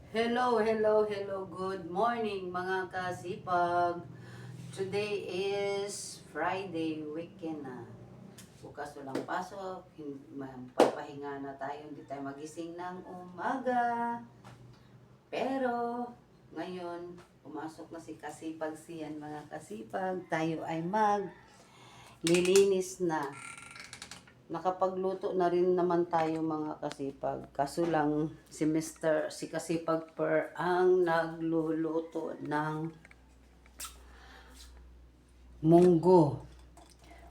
Hello, hello, hello. Good morning mga kasipag. Today is Friday, weekend na. Bukas walang pasok, papahinga na tayo, hindi tayo magising ng umaga. Pero ngayon, pumasok na si Kasipag siyan mga kasipag. Tayo ay lilinis na. Nakapagluto na rin naman tayo mga kasipag. Kaso lang si Kasipag Per ang nagluluto ng munggo.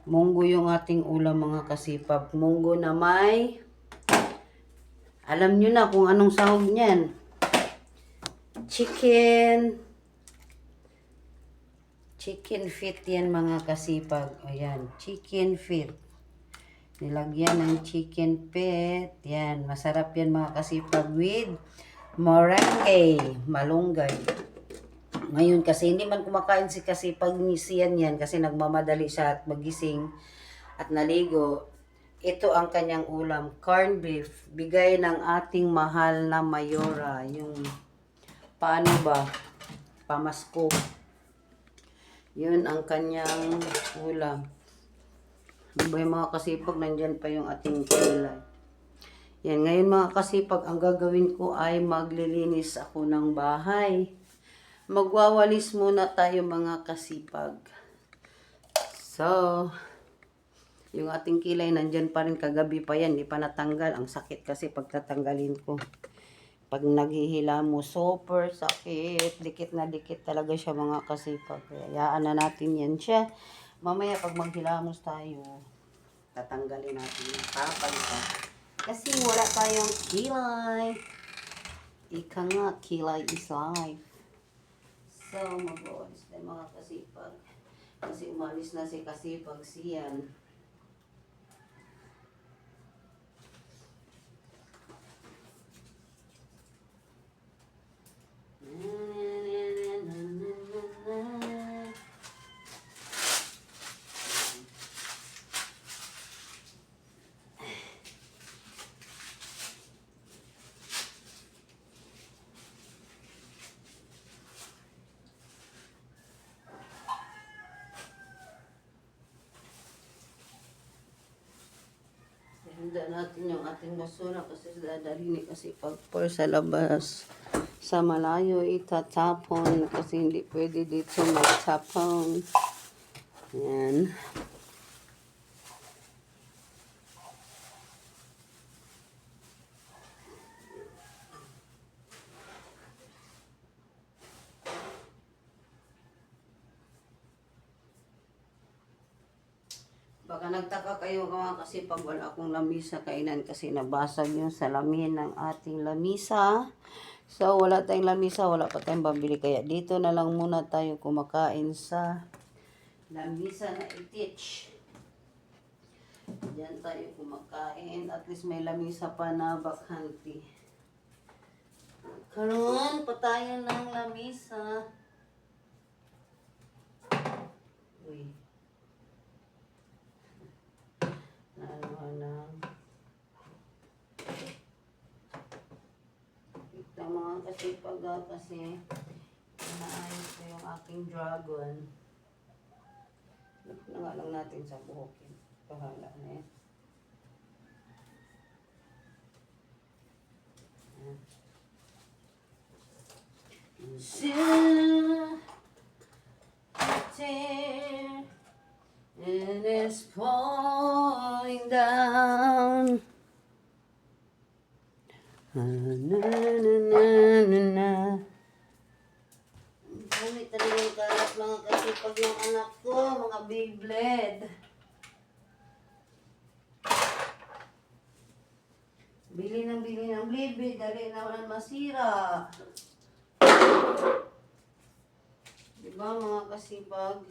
Munggo yung ating ulam mga kasipag. Munggo na may, alam nyo na kung anong sahog niyan. Chicken. Chicken feet yan mga kasipag. Ayan, chicken feet. Nilagyan ng chicken feet. Yan, masarap yan mga kasipag with morange, malunggay. Ngayon kasi hindi man kumakain si Kasipag ni siyan yan kasi nagmamadali siya at magising at naligo. Ito ang kanyang ulam, corned beef. Bigay ng ating mahal na Mayora. Yung paano ba? Pamasko. Yun ang kanyang ulam. Ano ba yung mga kasipag? Nandyan pa yung ating kulay. Yan, ngayon mga kasipag, ang gagawin ko ay maglilinis ako ng bahay. Magwawalis muna tayo mga kasipag. So, yung ating kilay nandyan pa rin, kagabi pa yan, di pa natanggal. Ang sakit kasi pagtatanggalin ko. Pag naghihila mo, super sakit. Dikit na dikit talaga siya mga kasipag. Hayaan na natin yan siya. Mamaya pag maghilamos tayo, tatanggalin natin yung papalitan. Kasi wala tayong kilay. Ika nga, kilay is life. So, mag-uwalis tayo mga kasipag. Kasi umalis na si Kasipag siyan. Handa natin yung ating basura kasi dadalhin ni Kasipag Per sa labas. Sa malayo itatapon kasi hindi pwede dito magtapon. Yan. Baka nagtaka kayo mga kasi pag wala akong lamisa kainan kasi nabasag yung salamin ng ating lamisa. So wala tayong lamisa, wala pa tayong pambili. Kaya dito na lang muna tayo kumakain sa lamisa na itich. Diyan tayo kumakain. At least may lamisa pa na bakhanti. Karoon pa tayo ng lamisa. Uy. Ito mga kasipag kasi naayos ko yung aking dragon. Ito na nga lang natin sa buhokin. Pahala na yan. And it's falling down. Na na na na na na. Dami talaga yung kalat mga kasipag ng anak ko, mga Beyblade. Bili ng Beyblade, dali naman masira. Diba mga kasipag?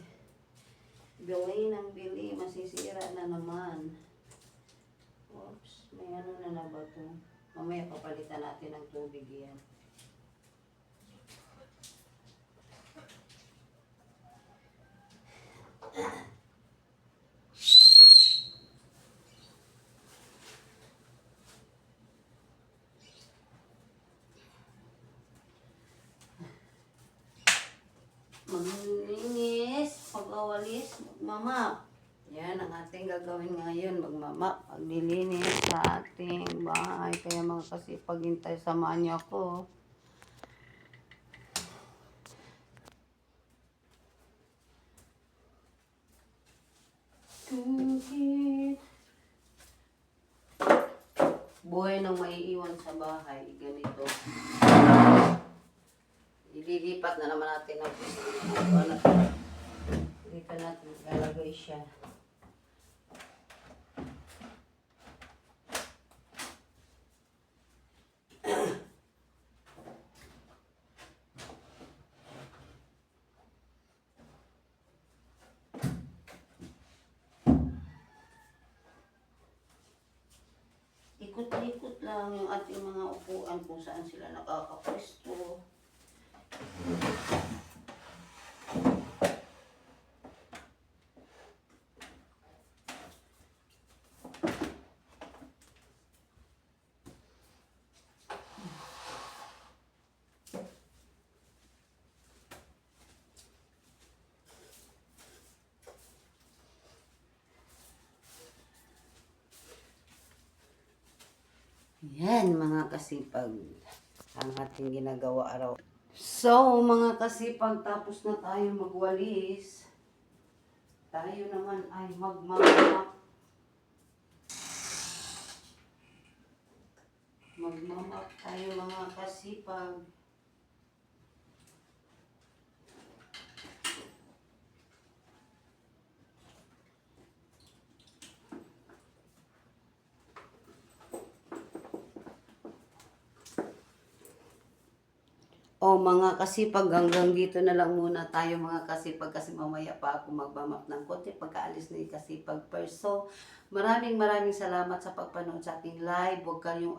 Bili, masisira na naman. Oops, may ano na ba ito? Mamaya papalitan natin ng tubig yan. Maglinis, pag-awalis, magmamap. Yan ang ating gagawin ngayon, magmamap, paglilinis sa ating bahay. Kaya mga kasipag, hintay, samahan niyo ako. Buhay ng maiiwan sa bahay, ganito. Ililipat na naman natin ang dito natin lalagay siya. Ikot-ikot lang yung ating mga upuan kung saan sila nakakapwesto. Yan mga kasipag, ang ating ginagawa araw. So mga kasipag, tapos na tayo magwalis. Tayo naman ay magmamap. Magmamap tayo mga kasipag. O mga kasipag, hanggang dito na lang muna tayo mga kasipag kasi mamaya pa ako magmamap ng konti pagkaalis ni kasipag first. So maraming salamat sa pagpanood sa aking live. Huwag kayong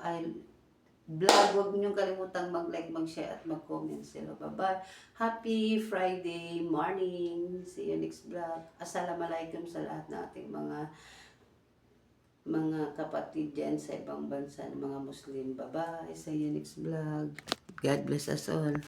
vlog, huwag niyong kalimutang mag-like, mag-share at mag-comment sila. Bye-bye. Happy Friday morning. See you next vlog. Assalamualaikum sa lahat ng ating mga kapatid dyan sa ibang bansa ng mga Muslim. Bye-bye. See you next vlog. God bless us all.